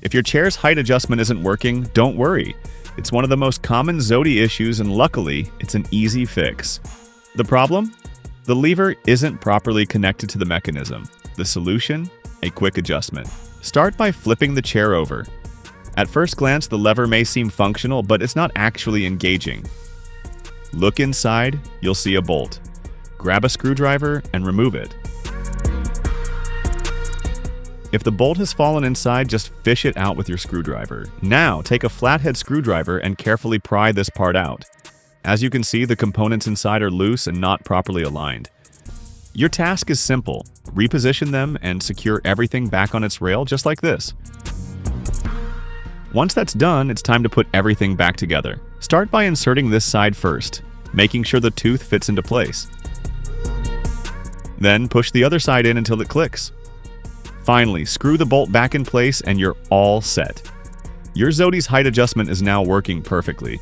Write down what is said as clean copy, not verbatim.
If your chair's height adjustment isn't working, don't worry. It's one of the most common Zody issues, and luckily, it's an easy fix. The problem? The lever isn't properly connected to the mechanism. The solution? A quick adjustment. Start by flipping the chair over. At first glance, the lever may seem functional, but it's not actually engaging. Look inside, you'll see a bolt. Grab a screwdriver and remove it. If the bolt has fallen inside, just fish it out with your screwdriver. Now, take a flathead screwdriver and carefully pry this part out. As you can see, the components inside are loose and not properly aligned. Your task is simple. Reposition them and secure everything back on its rail just like this. Once that's done, it's time to put everything back together. Start by inserting this side first, making sure the tooth fits into place. Then push the other side in until it clicks. Finally, screw the bolt back in place and you're all set. Your Zody's height adjustment is now working perfectly.